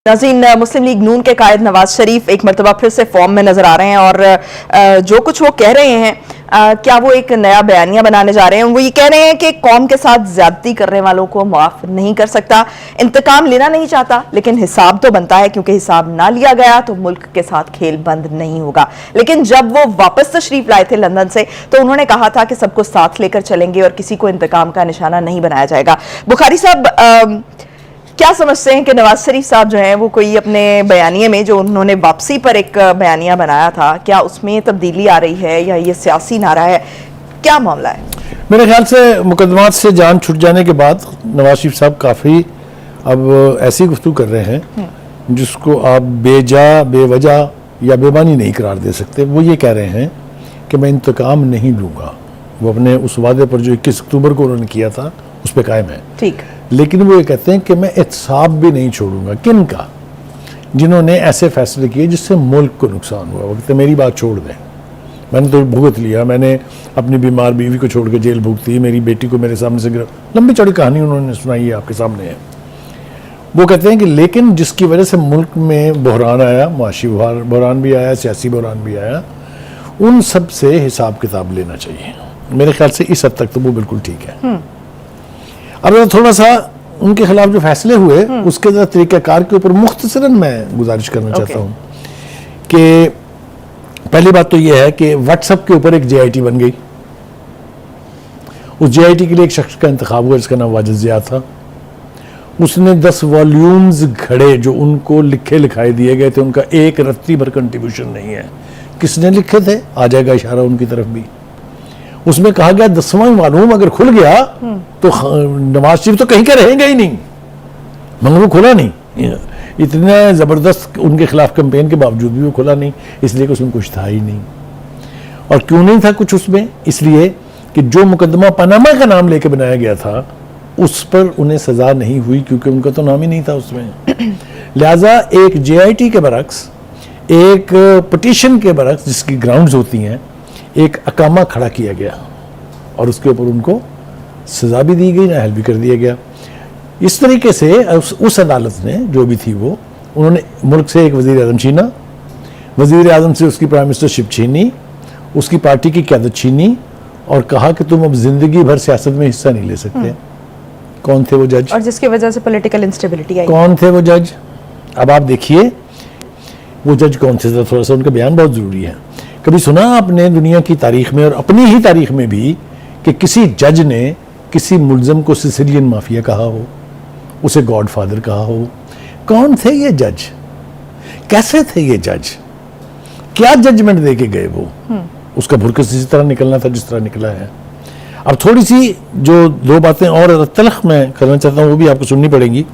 नाज़रीन, मुस्लिम लीग नून के कायद नवाज शरीफ एक मरतबा फिर से फॉर्म में नजर आ रहे हैं और जो कुछ वो कह रहे हैं, क्या वो एक नया बयानिया बनाने जा रहे हैं। वो ये कह रहे हैं कि कौम के साथ ज्यादती करने वालों को माफ नहीं कर सकता, इंतकाम लेना नहीं चाहता, लेकिन हिसाब तो बनता है, क्योंकि हिसाब ना लिया गया तो मुल्क के साथ खेल बंद नहीं होगा। लेकिन जब वो वापस तशरीफ लाए थे लंदन से, तो उन्होंने कहा था कि सबको साथ लेकर चलेंगे और किसी को इंतकाम का निशाना नहीं बनाया जाएगा। बुखारी साहब, क्या समझते हैं कि नवाज शरीफ साहब जो हैं वो कोई अपने बयानिए में जो उन्होंने वापसी पर एक बयानिया बनाया था, क्या उसमें तब्दीली आ रही है या ये सियासी नारा है, क्या मामला है? मेरे ख्याल से मुकदमात से जान छूट जाने के बाद नवाज शरीफ साहब काफ़ी अब ऐसी गुफ्तगू कर रहे हैं जिसको आप बेजा बेवजह या बेबानी नहीं करार दे सकते। वो ये कह रहे हैं कि मैं इंतकाम नहीं लूँगा। वो अपने उस वादे पर जो 21 अक्टूबर को उन्होंने किया था उस पर कायम है, ठीक। लेकिन वो ये कहते हैं कि मैं एहतसाब भी नहीं छोड़ूंगा। किन का? जिन्होंने ऐसे फैसले किए जिससे मुल्क को नुकसान हुआ। वो कहते मेरी बात छोड़ दें, मैंने तो भुगत लिया, मैंने अपनी बीमार बीवी को छोड़ के जेल भुगती, मेरी बेटी को मेरे सामने से लंबी चौड़ी कहानी उन्होंने सुनाई है, आपके सामने है। वो कहते हैं कि लेकिन जिसकी वजह से मुल्क में बहरान आया, माशी बहरान भी आया, सियासी बहरान भी आया, उन सब से हिसाब किताब लेना चाहिए। मेरे ख्याल से इस हद तक तो वो बिल्कुल ठीक है। अब थोड़ा सा उनके खिलाफ जो फैसले हुए उसके तरीक़ाकार के ऊपर मुख्तसरन मैं गुजारिश करना चाहता हूँ कि पहली बात तो यह है कि व्हाट्सएप के ऊपर एक JIT बन गई। उस JIT के लिए एक शख्स का इंतखाब हुआ जिसका नाम वाजिद ज़िया था। उसने 10 वॉल्यूम्स घड़े जो उनको लिखे लिखाए दिए गए थे, उनका एक रत्ती भर कंट्रीब्यूशन नहीं है। किसने लिखे थे? आ जाएगा इशारा उनकी तरफ भी। उसमें कहा गया 10वां वॉल्यूम अगर खुल गया तो नवाज शरीफ तो कहीं के रहेंगे ही नहीं, मगर वो खुला नहीं। इतना ज़बरदस्त उनके खिलाफ कैंपेन के बावजूद भी वो खुला नहीं, इसलिए कि उसमें कुछ था ही नहीं। और क्यों नहीं था कुछ उसमें? इसलिए कि जो मुकदमा पनामा का नाम लेके बनाया गया था उस पर उन्हें सजा नहीं हुई, क्योंकि उनका तो नाम ही नहीं था उसमें। लिहाजा एक JIT के बरक्स, एक पटिशन के बरक्स जिसकी ग्राउंड्स होती हैं, एक अकामा खड़ा किया गया और उसके ऊपर उनको सजा भी दी गई, नाअहल भी कर दिया गया। इस तरीके से उस अदालत ने जो भी थी वो, उन्होंने मुल्क से एक वज़ीर आज़म छीना, वज़ीर आज़म से उसकी प्राइम मिनिस्टरशिप छीनी, उसकी पार्टी की क़यादत छीनी और कहा कि तुम अब जिंदगी भर सियासत में हिस्सा नहीं ले सकते। कौन थे वो जज? और जिसकी वजह से पॉलिटिकल इंस्टेबिलिटी आई। कौन थे वो जज? अब आप देखिए वो जज कौन थे, थोड़ा सा उनका बयान बहुत ज़रूरी है। कभी सुना आपने दुनिया की तारीख में और अपनी ही तारीख में भी कि किसी जज ने किसी मुल्ज़म को सिसिलियन माफिया कहा हो, उसे गॉडफादर कहा हो? कौन थे ये जज? कैसे थे ये जज? क्या जजमेंट दे के गए वो? उसका भुरकस इसी तरह निकलना था जिस तरह निकला है। अब थोड़ी सी जो 2 बातें और तलख मैं करना चाहता हूँ वो भी आपको सुननी पड़ेंगी।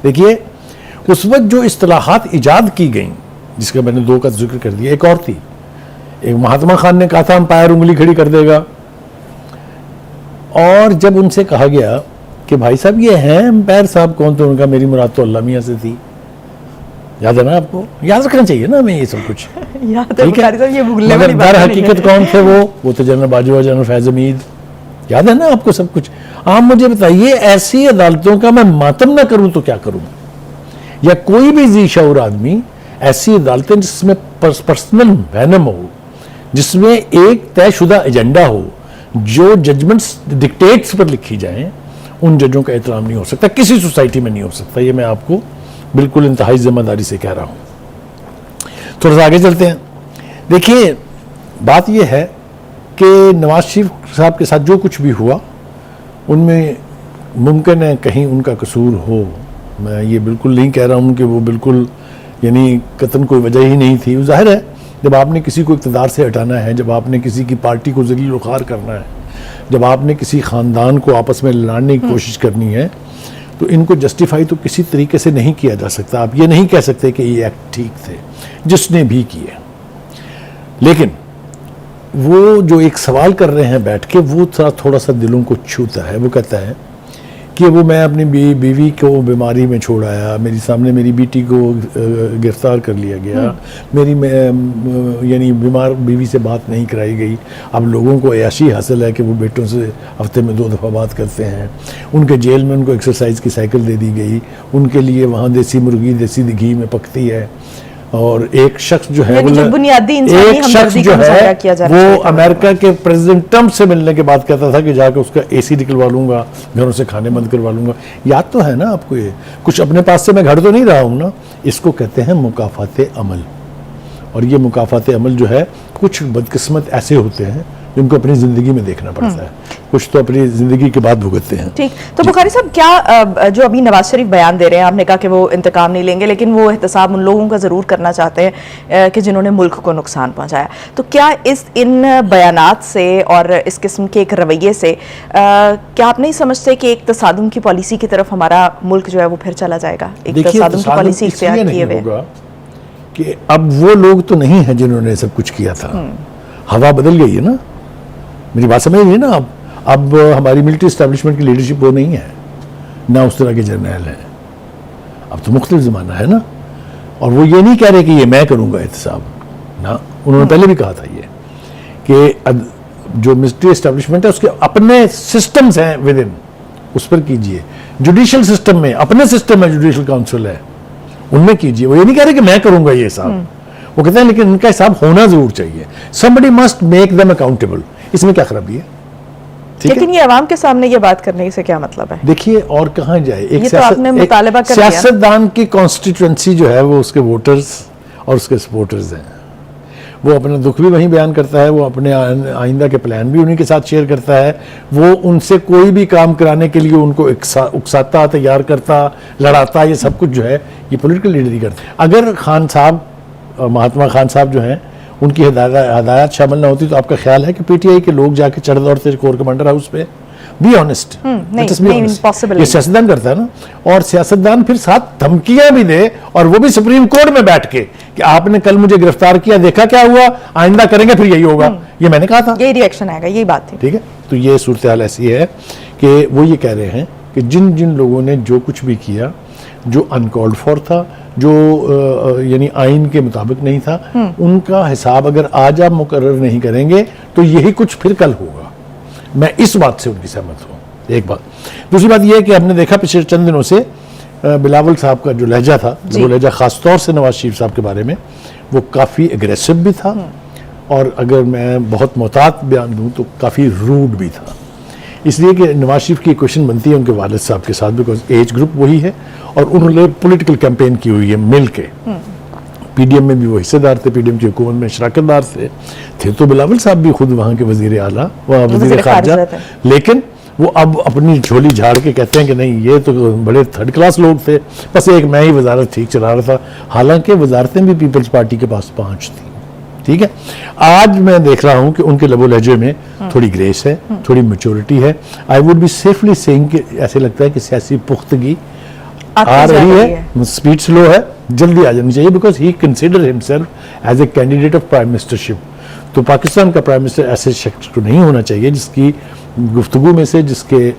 देखिए, उस वक्त जो इस्तिलाहात ईजाद की गई, जिसका मैंने 2 का जिक्र कर दिया, एक और थी। एक महात्मा खान ने कहा था अंपायर उंगली खड़ी कर देगा, और जब उनसे कहा गया कि भाई साहब ये हैं अंपायर साहब कौन, तो उनका मेरी मुराद तो अल्लाह मियां से थी। याद है ना? आपको याद रखना चाहिए ना हमें ये सब कुछ। ठीक है, मगर दर हकीकत कौन थे वो तो जनरल बाजवा, जनरल फैज हमीद। याद है ना आपको सब कुछ? आप मुझे बताइए, ऐसी अदालतों का मैं मातम ना करूं तो क्या करूं? या कोई भी जी शऊर आदमी, ऐसी अदालतें जिसमें पर्सनल वैनम हो, जिसमें एक तयशुदा एजेंडा हो, जो जजमेंट्स डिक्टेट्स पर लिखी जाएं, उन जजों का एहतराम नहीं हो सकता, किसी सोसाइटी में नहीं हो सकता। ये मैं आपको बिल्कुल इंतहाई जिम्मेदारी से कह रहा हूं। थोड़ा सा आगे चलते हैं। देखिए, बात यह है कि नवाज शरीफ साहब के साथ जो कुछ भी हुआ उनमें मुमकिन है कहीं उनका कसूर हो। मैं ये बिल्कुल नहीं कह रहा हूं कि वो बिल्कुल यानी कतन कोई वजह ही नहीं थी। जाहिर है जब आपने किसी को इक़्तिदार से हटाना है, जब आपने किसी की पार्टी को ज़लील व ख़ार करना है, जब आपने किसी ख़ानदान को आपस में लड़ने की कोशिश करनी है, तो इनको जस्टिफाई तो किसी तरीके से नहीं किया जा सकता। आप ये नहीं कह सकते कि ये एक्ट ठीक थे जिसने भी किए। लेकिन वो जो एक सवाल कर रहे हैं बैठ के, वो थोड़ा सा दिलों को छूता है। वो कहता है कि वो मैं अपनी बीवी को बीमारी में छोड़ आया, मेरी सामने मेरी बेटी को गिरफ्तार कर लिया गया, मेरी यानी बीमार बीवी से बात नहीं कराई गई। अब लोगों को ऐसी हासिल है कि वो बेटों से हफ्ते में 2 दफ़ा बात करते हैं। उनके जेल में उनको एक्सरसाइज की साइकिल दे दी गई, उनके लिए वहाँ देसी मुर्गी देसी घी में पकती है। और एक शख्स जो है जो बुनियादी इंसानी हमदर्दी का मुजाहरा किया जा रहा है, वो अमेरिका के प्रेसिडेंट ट्रंप से मिलने के बाद कहता था कि जाकर उसका एसी निकलवा लूंगा, घरों से खाने बंद करवा लूंगा। याद तो है ना आपको? ये कुछ अपने पास से मैं घर तो नहीं रहा हूं ना। इसको कहते हैं मुकाफाते अमल। और ये मुकाफाते अमल जो है, कुछ बदकिस्मत ऐसे होते हैं जिनको अपनी जिंदगी में देखना पड़ता है, कुछ तो अपनी जिंदगी के बाद भुगतते हैं। ठीक, तो बुखारी साहब, क्या जो अभी नवाज शरीफ बयान दे रहे हैं, आपने कहा कि वो इंतकाम नहीं लेंगे, लेकिन वो एहतसाब उन लोगों का जरूर करना चाहते हैं कि जिन्होंने मुल्क को नुकसान पहुंचाया, तो क्या इन बयानात से और इस किस्म के एक रवैये से क्या आप नहीं समझते कि एक तसादुम की पॉलिसी की तरफ हमारा मुल्क जो है वो फिर चला जाएगा? एक तसादुम की पॉलिसी इख्तियार किए हुए कि अब वो लोग तो नहीं है जिन्होंने सब कुछ किया था, हवा बदल गई है ना। मेरी बात समझ रही है ना आप? अब हमारी मिलिट्री एस्टेब्लिशमेंट की लीडरशिप वो नहीं है, ना उस तरह के जर्नैल हैं। अब तो मुख्तलिफ ज़माना है ना। और वो ये नहीं कह रहे कि ये मैं करूँगा एहतसाब ना, उन्होंने पहले भी कहा था ये कि जो मिलिट्री एस्टेब्लिशमेंट है उसके अपने सिस्टम्स हैं विद इन, उस पर कीजिए। जुडिशल सिस्टम में अपने सिस्टम है, जुडिशल काउंसिल है, उनमें कीजिए। वो ये नहीं कह रहे कि मैं करूँगा ये हिसाब, वो कहते हैं लेकिन इनका हिसाब होना जरूर चाहिए। Somebody must make them accountable. इसमें क्या खराबी है? लेकिन ये अवाम के सामने ये बात करने से क्या मतलब है? देखिए, और कहां जाए? एक सियासतदान की कॉन्स्टिट्यूएंसी जो है वो उसके वोटर्स और उसके सपोर्टर्स हैं। वो अपना दुख भी वहीं बयान करता है, वो अपने आइंदा के प्लान भी उन्हीं के साथ शेयर करता है। वो उनसे कोई भी काम कराने के लिए उनको उकसाता, तैयार करता, लड़ाता, ये सब कुछ जो है ये पॉलिटिकल लीडर ही करते हैं। अगर खान साहब, महात्मा खान साहब जो हैं, उनकी हदायत शामिल ना होती तो आपका ख्याल है कि पीटीआई के लोग जाके चढ़ दौड़ते कोर कमांडर हाउस पे? बी ऑनेस्ट, ये सियासतदान करता है ना। और सियासतदान फिर साथ धमकियां भी दे, और वो भी सुप्रीम कोर्ट में बैठ के कि आपने कल मुझे गिरफ्तार किया, देखा क्या हुआ, आइंदा करेंगे फिर यही होगा, ये मैंने कहा था, यही रिएक्शन आएगा, यही बात थी। ठीक है, तो ये सूरत हाल ऐसी है कि वो ये कह रहे हैं कि जिन जिन लोगों ने जो कुछ भी किया, जो अनकॉल्ड फॉर था, जो यानी आइन के मुताबिक नहीं था, उनका हिसाब अगर आज आप मुकर्रर नहीं करेंगे तो यही कुछ फिर कल होगा। मैं इस बात से उनकी सहमत हूँ, एक बात। दूसरी बात यह है कि हमने देखा पिछले चंद दिनों से बिलावल साहब का जो लहजा था, वो लहजा खासतौर से नवाज शरीफ साहब के बारे में, वो काफ़ी एग्रेसिव भी था, और अगर मैं बहुत मोहतात बयान दूँ तो काफ़ी रूड भी था। इसलिए कि नवाज शरीफ की क्वेश्चन बनती है उनके वालिद साहब के साथ, बिकॉज एज ग्रुप वही है और उन्होंने पॉलिटिकल कैंपेन की हुई है मिल के। पीडीएम में भी वो हिस्सेदार थे, पीडीएम की हुकूमत में शराकतदार थे तो बिलावल साहब भी खुद वहाँ के वजीर आला, वजीर खारजा, लेकिन वो अब अपनी झोली झाड़ के कहते हैं कि नहीं, ये तो बड़े थर्ड क्लास लोग थे, बस एक मैं ही वजारत ठीक चला रहा था। हालांकि वजारतें भी पीपल्स पार्टी के पास 5 थी। ठीक है, आज मैं देख रहा हूं कि उनके लबो लहजे में थोड़ी ग्रेस है, थोड़ी मैच्योरिटी है। I would be safely saying कि ऐसे लगता है कि सियासी पुख्तगी आ रही है, स्पीड स्लो है, जल्दी आ जानी चाहिए, because he consider himself as a candidate of prime ministership. तो पाकिस्तान का प्राइम मिनिस्टर ऐसे शख्स को नहीं होना चाहिए जिसकी गुफ्तगू में से, जिसके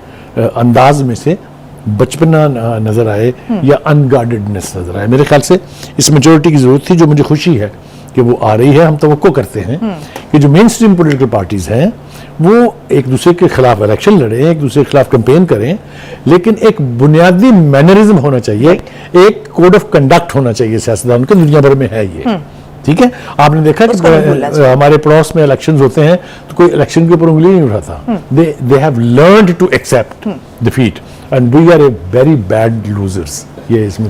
अंदाज में से बचपना नजर आए या अनगार्डेडनेस नजर आए। मेरे ख्याल से इस मेजोरिटी की जरूरत थी, जो मुझे खुशी है कि वो आ रही है। हम तवक्को करते हैं कि जो मेन स्ट्रीम पॉलिटिकल पार्टीज हैं वो एक दूसरे के खिलाफ इलेक्शन लड़ें, एक दूसरे के खिलाफ कैंपेन करें, लेकिन एक बुनियादी मैनरिज्म होना चाहिए, एक कोड ऑफ कंडक्ट होना चाहिए सियासतदान के, दुनिया भर में है ये। ठीक है, आपने देखा कि हमारे पड़ोस में इलेक्शंस होते हैं तो कोई इलेक्शन के ऊपर उंगली नहीं उठाता। They have learned to accept defeat and we are a very bad losers. ये इसमें